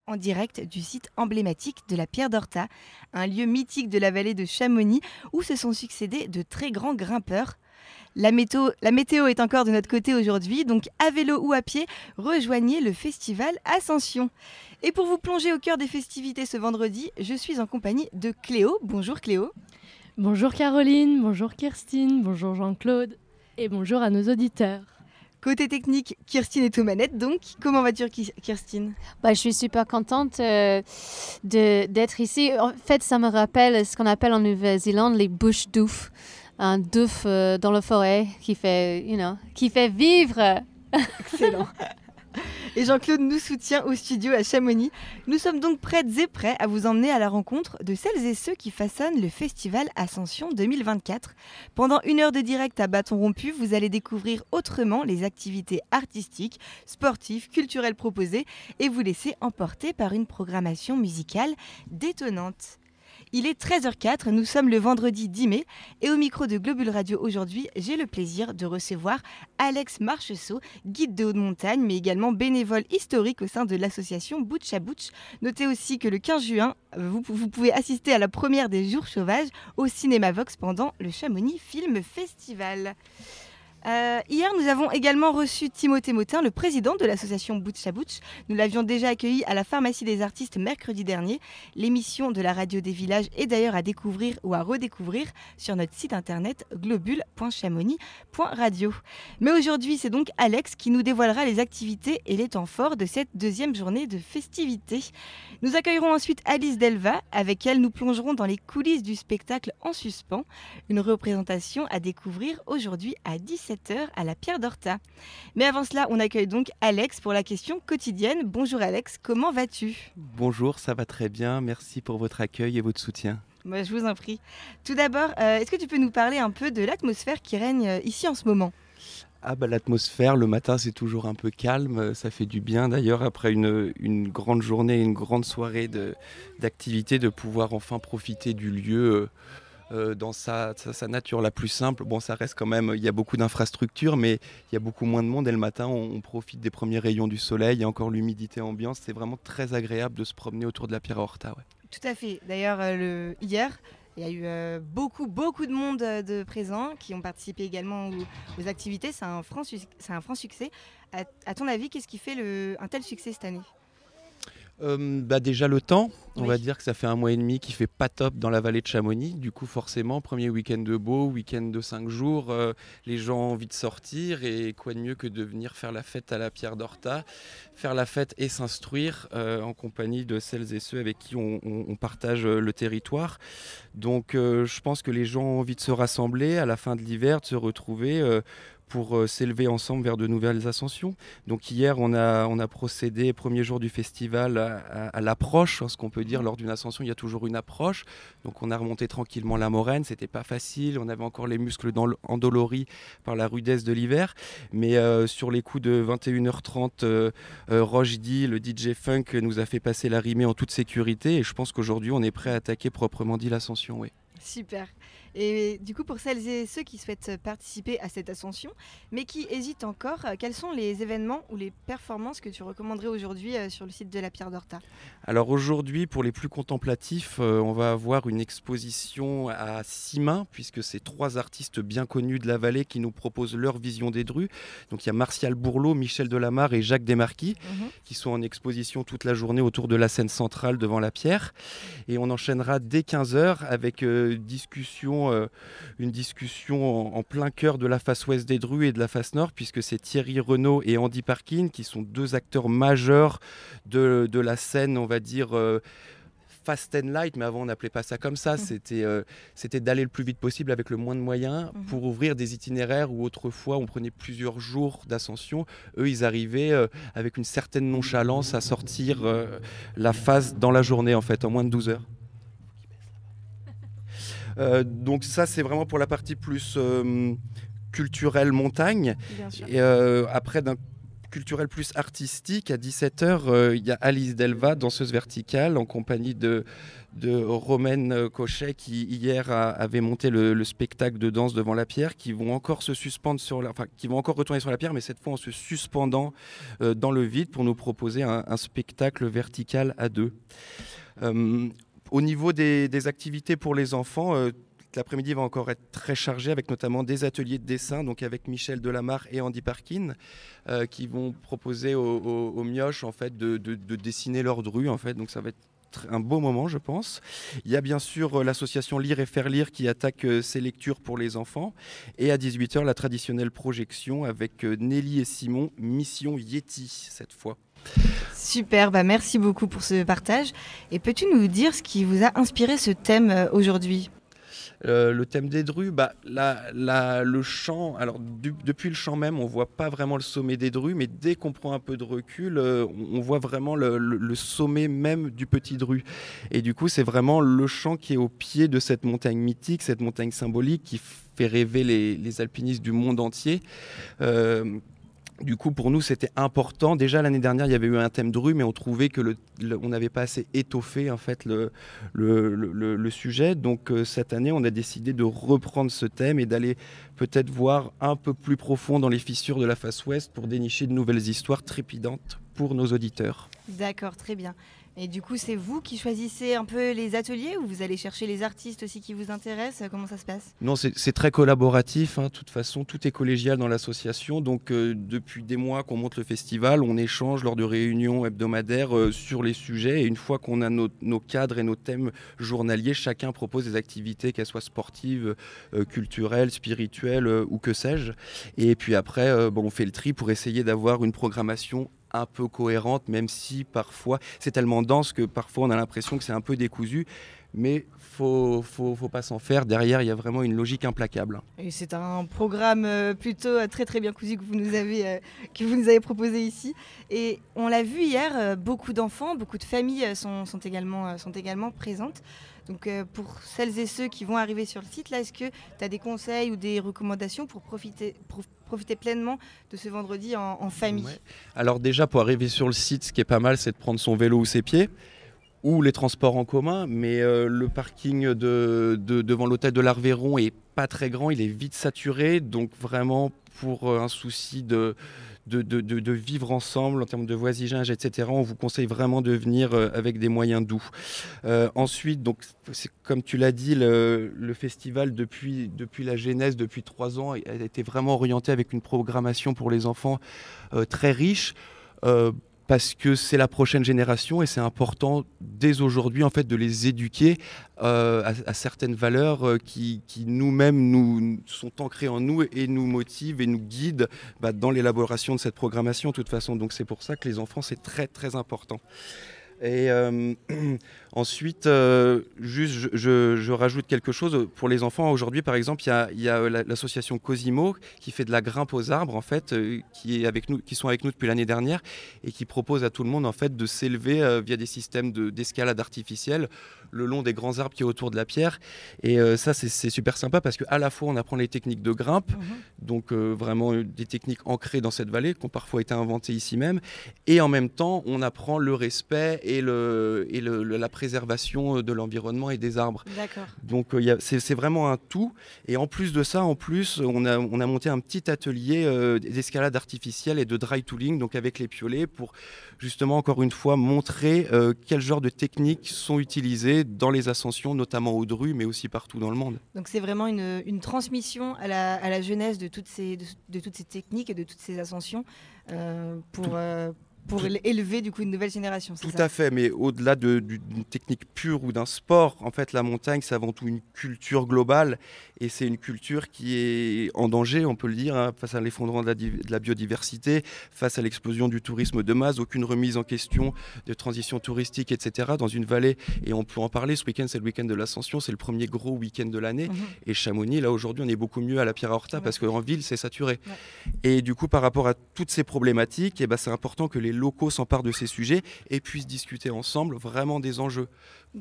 en direct du site emblématique de la Pierre d'Horta, un lieu mythique de la vallée de Chamonix où se sont succédés de très grands grimpeurs. La météo est encore de notre côté aujourd'hui, donc à vélo ou à pied, rejoignez le festival Ascension. Et pour vous plonger au cœur des festivités ce vendredi, je suis en compagnie de Cléo. Bonjour Cléo. Bonjour Caroline, bonjour Kirstine, bonjour Jean-Claude et bonjour à nos auditeurs. Côté technique, Kirstine est aux manettes donc. Comment vas-tu Kirstine ? Je suis super contente d'être ici. En fait, ça me rappelle ce qu'on appelle en Nouvelle-Zélande les bush doufs. Un douf dans la forêt qui fait vivre. Excellent. Et Jean-Claude nous soutient au studio à Chamonix. Nous sommes donc prêtes et prêts à vous emmener à la rencontre de celles et ceux qui façonnent le festival Ascension 2024. Pendant 1 heure de direct à bâton rompu, vous allez découvrir autrement les activités artistiques, sportives, culturelles proposées et vous laisser emporter par une programmation musicale détonnante. Il est 13h04, nous sommes le vendredi 10 mai et au micro de Globule Radio aujourd'hui, j'ai le plaisir de recevoir Alex Marcheseau, guide de haute montagne mais également bénévole historique au sein de l'association Butch à Butch. Notez aussi que le 15 juin, vous pouvez assister à la première des Jours Sauvages au Cinéma Vox pendant le Chamonix Film Festival. Hier, nous avons également reçu Timothée Motin, le président de l'association Butch à Butch. Nous l'avions déjà accueilli à la pharmacie des artistes mercredi dernier. L'émission de la radio des villages est d'ailleurs à découvrir ou à redécouvrir sur notre site internet globule.chamonix.radio. Mais aujourd'hui, c'est donc Alex qui nous dévoilera les activités et les temps forts de cette deuxième journée de festivités. Nous accueillerons ensuite Alice Delva. Avec elle, nous plongerons dans les coulisses du spectacle En suspens, une représentation à découvrir aujourd'hui à 17h à la Pierre d'Horta. Mais avant cela, on accueille donc Alex pour la question quotidienne. Bonjour Alex, comment vas-tu ? Bonjour, ça va très bien. Merci pour votre accueil et votre soutien. Moi, je vous en prie. Tout d'abord, est-ce que tu peux nous parler un peu de l'atmosphère qui règne ici en ce moment ? L'atmosphère, le matin, c'est toujours un peu calme. Ça fait du bien d'ailleurs après une grande journée, une grande soirée d'activité, de pouvoir enfin profiter du lieu dans sa nature la plus simple. Bon, ça reste quand même, il y a beaucoup d'infrastructures, mais il y a beaucoup moins de monde et le matin, on profite des premiers rayons du soleil. Il y a encore l'humidité ambiante. C'est vraiment très agréable de se promener autour de la Pierre Horta. Ouais. Tout à fait. D'ailleurs, hier, il y a eu beaucoup de monde de présents qui ont participé également aux activités. C'est un franc succès. À ton avis, qu'est-ce qui fait un tel succès cette année ? Déjà le temps, on Oui. va dire que ça fait 1 mois et demi qu'il fait pas top dans la vallée de Chamonix. Du coup forcément, premier week-end de beau, week-end de 5 jours, les gens ont envie de sortir et quoi de mieux que de venir faire la fête à la Pierre d'Horta, faire la fête et s'instruire en compagnie de celles et ceux avec qui on partage le territoire. Donc je pense que les gens ont envie de se rassembler à la fin de l'hiver, de se retrouver pour s'élever ensemble vers de nouvelles ascensions. Donc hier, on a procédé, premier jour du festival, à l'approche. Ce qu'on peut dire, lors d'une ascension, il y a toujours une approche. Donc on a remonté tranquillement la moraine, c'était pas facile, on avait encore les muscles endoloris par la rudesse de l'hiver. Mais sur les coups de 21h30, Roche D, le DJ Funk, nous a fait passer la rimée en toute sécurité. Et je pense qu'aujourd'hui, on est prêt à attaquer proprement dit l'ascension. Oui. Super. Et du coup, pour celles et ceux qui souhaitent participer à cette ascension, mais qui hésitent encore, quels sont les événements ou les performances que tu recommanderais aujourd'hui sur le site de la Pierre d'Horta ? Alors aujourd'hui, pour les plus contemplatifs, on va avoir une exposition à 6 mains, puisque c'est 3 artistes bien connus de la vallée qui nous proposent leur vision des drues. Donc il y a Martial Bourlot, Michel Delamarre et Jacques Desmarquis, qui sont en exposition toute la journée autour de la scène centrale devant la Pierre. Et on enchaînera dès 15h avec une discussion en plein cœur de la face ouest des drues et de la face nord, puisque c'est Thierry Renaud et Andy Parkin qui sont 2 acteurs majeurs de la scène, on va dire fast and light, mais avant on n'appelait pas ça comme ça, c'était d'aller le plus vite possible avec le moins de moyens pour ouvrir des itinéraires où autrefois on prenait plusieurs jours d'ascension. Eux, ils arrivaient avec une certaine nonchalance à sortir la phase dans la journée, en fait, en moins de 12 heures. Donc ça, c'est vraiment pour la partie plus culturelle montagne. Bien sûr. Et après, culturel plus artistique, à 17h, il y a Alice Delva, danseuse verticale, en compagnie de Romaine Cochet, qui hier avait monté le spectacle de danse devant la pierre, qui vont encore se suspendre qui vont encore retourner sur la pierre, mais cette fois en se suspendant dans le vide pour nous proposer un spectacle vertical à deux. Au niveau des activités pour les enfants, l'après-midi va encore être très chargé, avec notamment des ateliers de dessin, donc avec Michel Delamarre et Andy Parkin, qui vont proposer aux mioches en fait, de dessiner leur drue. En fait. Donc ça va être un beau moment, je pense. Il y a bien sûr l'association Lire et Faire Lire qui attaque ses lectures pour les enfants. Et à 18h, la traditionnelle projection avec Nelly et Simon, Mission Yeti cette fois. Super, merci beaucoup pour ce partage. Et peux-tu nous dire ce qui vous a inspiré ce thème aujourd'hui ? Le thème des drues, le chant, alors depuis le chant même, on voit pas vraiment le sommet des drues, mais dès qu'on prend un peu de recul, on voit vraiment le sommet même du petit dru. Et du coup, c'est vraiment le chant qui est au pied de cette montagne mythique, cette montagne symbolique qui fait rêver les alpinistes du monde entier. Du coup, pour nous, c'était important. Déjà, l'année dernière, il y avait eu un thème dru, mais on trouvait que on n'avait pas assez étoffé en fait, le sujet. Donc, cette année, on a décidé de reprendre ce thème et d'aller peut-être voir un peu plus profond dans les fissures de la face ouest pour dénicher de nouvelles histoires trépidantes pour nos auditeurs. D'accord, très bien. Et du coup, c'est vous qui choisissez un peu les ateliers ou vous allez chercher les artistes aussi qui vous intéressent ? Comment ça se passe ? Non, c'est très collaboratif. De toute façon, tout est collégial dans l'association. Donc, depuis des mois qu'on monte le festival, on échange lors de réunions hebdomadaires sur les sujets. Et une fois qu'on a nos cadres et nos thèmes journaliers, chacun propose des activités, qu'elles soient sportives, culturelles, spirituelles ou que sais-je. Et puis après, on fait le tri pour essayer d'avoir une programmation un peu cohérente, même si parfois c'est tellement dense que parfois on a l'impression que c'est un peu décousu, mais faut pas s'en faire. Derrière, il y a vraiment une logique implacable. Et c'est un programme plutôt très très bien cousu que vous nous avez proposé ici. Et on l'a vu hier, beaucoup d'enfants, beaucoup de familles sont également présentes. Donc pour celles et ceux qui vont arriver sur le site, là, est-ce que tu as des conseils ou des recommandations pour profiter pleinement de ce vendredi en famille ? Ouais. Alors déjà, pour arriver sur le site, ce qui est pas mal, c'est de prendre son vélo ou ses pieds, ou les transports en commun, mais le parking devant l'hôtel de l'Arvéron est pas très grand, il est vite saturé, donc vraiment pour un souci de vivre ensemble en termes de voisinage, etc. On vous conseille vraiment de venir avec des moyens doux. Ensuite, donc, comme tu l'as dit, le festival depuis la genèse, depuis 3 ans, a été vraiment orienté avec une programmation pour les enfants très riche. Parce que c'est la prochaine génération et c'est important dès aujourd'hui en fait de les éduquer à certaines valeurs qui nous-mêmes nous sont ancrées en nous et nous motivent et nous guident dans l'élaboration de cette programmation de toute façon. Donc c'est pour ça que les enfants c'est très très important. Et ensuite, juste, je rajoute quelque chose pour les enfants. Aujourd'hui, par exemple, il y a l'association Cosimo qui fait de la grimpe aux arbres, en fait, qui sont avec nous depuis l'année dernière et qui propose à tout le monde en fait de s'élever via des systèmes d'escalade artificielle le long des grands arbres qui est autour de la pierre. Et ça, c'est super sympa parce qu'à la fois on apprend les techniques de grimpe, donc vraiment des techniques ancrées dans cette vallée qui ont parfois été inventées ici même, et en même temps on apprend le respect et la préservation de l'environnement et des arbres. D'accord. Donc c'est vraiment un tout. Et en plus de ça, on a monté un petit atelier d'escalade artificielle et de dry tooling, donc avec les piolets, pour justement encore une fois montrer quel genre de techniques sont utilisées dans les ascensions, notamment aux drues, mais aussi partout dans le monde. Donc c'est vraiment une transmission à la jeunesse de toutes ces techniques et de toutes ces ascensions pour élever du coup une nouvelle génération. Tout à fait, mais au-delà d'une technique pure ou d'un sport, en fait la montagne c'est avant tout une culture globale et c'est une culture qui est en danger, on peut le dire, face à l'effondrement de la biodiversité, face à l'explosion du tourisme de masse, aucune remise en question de transition touristique, etc. dans une vallée, et on peut en parler, ce week-end c'est le week-end de l'Ascension, c'est le premier gros week-end de l'année, et Chamonix, là aujourd'hui on est beaucoup mieux à la Pierre-à-Horta parce qu'en ville c'est saturé. Et du coup par rapport à toutes ces problématiques, c'est important que les locaux s'emparent de ces sujets et puissent discuter ensemble vraiment des enjeux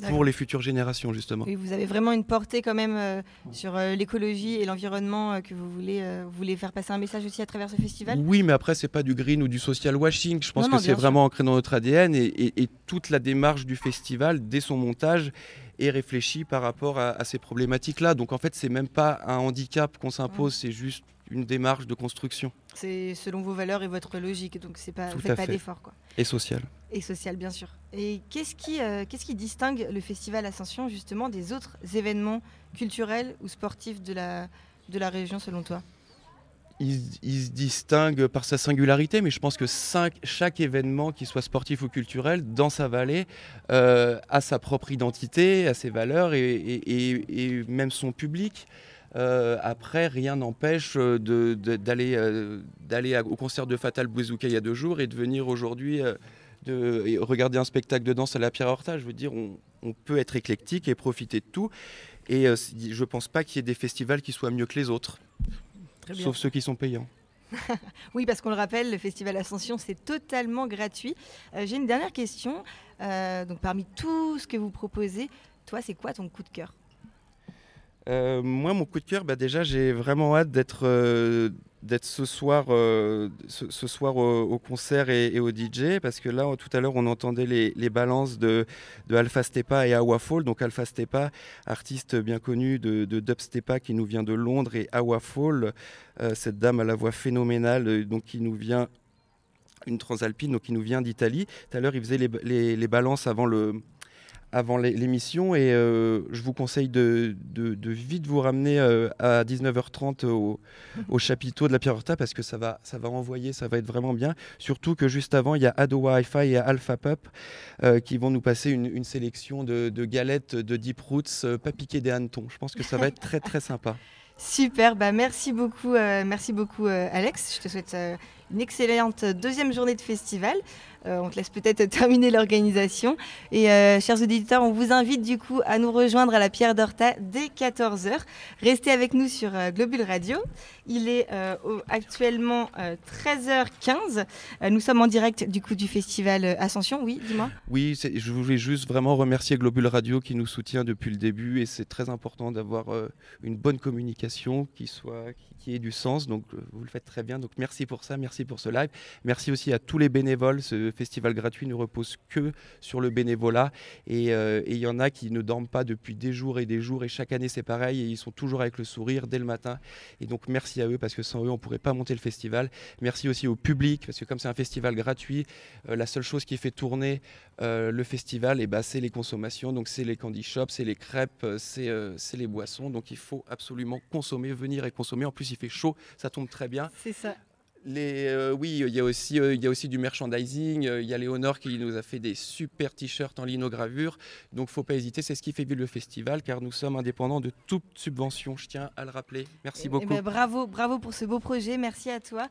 pour les futures générations, justement. Et vous avez vraiment une portée quand même sur l'écologie et l'environnement que vous voulez faire passer un message aussi à travers ce festival. Oui, mais après, c'est pas du green ou du social washing. Je pense Non, que c'est vraiment ancré dans notre ADN et toute la démarche du festival, dès son montage, est réfléchie par rapport à ces problématiques-là. Donc en fait, c'est même pas un handicap qu'on s'impose, c'est juste une démarche de construction. C'est selon vos valeurs et votre logique, donc c'est pas, Tout vous faites à pas fait. d'efforts, quoi. Et social. Et social, bien sûr. Et qu'est-ce qui distingue le festival Ascension justement des autres événements culturels ou sportifs de la région selon toi? Il se distingue par sa singularité, mais je pense que chaque événement, qu'il soit sportif ou culturel, dans sa vallée, a sa propre identité, a ses valeurs et même son public. Après, rien n'empêche d'aller au concert de Fatal Bouezouka il y a 2 jours et de venir aujourd'hui et regarder un spectacle de danse à la Pierre Horta. Je veux dire, on peut être éclectique et profiter de tout. Et je ne pense pas qu'il y ait des festivals qui soient mieux que les autres. Sauf ceux qui sont payants. Oui, parce qu'on le rappelle, le Festival Ascension, c'est totalement gratuit. J'ai une dernière question. Donc, parmi tout ce que vous proposez, toi, c'est quoi ton coup de cœur? Moi, mon coup de cœur, déjà, j'ai vraiment hâte d'être ce soir au concert et au DJ, parce que là, tout à l'heure, on entendait les balances de Alpha Stepa et Awa Fall. Donc Alpha Stepa, artiste bien connu de Dubstepa qui nous vient de Londres, et Awa Fall, cette dame à la voix phénoménale, donc qui nous vient, une transalpine, donc qui nous vient d'Italie. Tout à l'heure, il faisait les balances avant l'émission, et je vous conseille de vite vous ramener à 19h30 au chapiteau de la Pierre Horta, parce que ça va envoyer, ça va être vraiment bien. Surtout que juste avant, il y a Adowa Hi-Fi et Alpha Pup qui vont nous passer une sélection de galettes de Deep Roots, pas piquées des hannetons. Je pense que ça va être très très sympa. Super, merci beaucoup Alex. Je te souhaite une excellente deuxième journée de festival. On te laisse peut-être terminer l'organisation. Et chers auditeurs, on vous invite du coup à nous rejoindre à la Pierre d'Horta dès 14h. Restez avec nous sur Globule Radio. Il est actuellement 13h15. Nous sommes en direct du coup du festival Ascension. Oui, dis-moi. Oui, je voulais juste vraiment remercier Globule Radio qui nous soutient depuis le début, et c'est très important d'avoir une bonne communication qui ait du sens. Donc vous le faites très bien. Donc merci pour ça, merci pour ce live. Merci aussi à tous les bénévoles. Ce festival gratuit ne repose que sur le bénévolat, et il y en a qui ne dorment pas depuis des jours, et chaque année c'est pareil, et ils sont toujours avec le sourire dès le matin. Et donc merci à eux, parce que sans eux on ne pourrait pas monter le festival. Merci aussi au public, parce que comme c'est un festival gratuit, la seule chose qui fait tourner le festival, c'est les consommations. Donc c'est les candy shops, c'est les crêpes, c'est les boissons. Donc il faut absolument consommer, venir et consommer. En plus il fait chaud, ça tombe très bien. C'est ça. Oui, il y a aussi du merchandising. Il y a Léonore qui nous a fait des super t-shirts en linogravure. Donc, faut pas hésiter. C'est ce qui fait vivre le festival, car nous sommes indépendants de toute subvention. Je tiens à le rappeler. Merci beaucoup. Bravo pour ce beau projet. Merci à toi.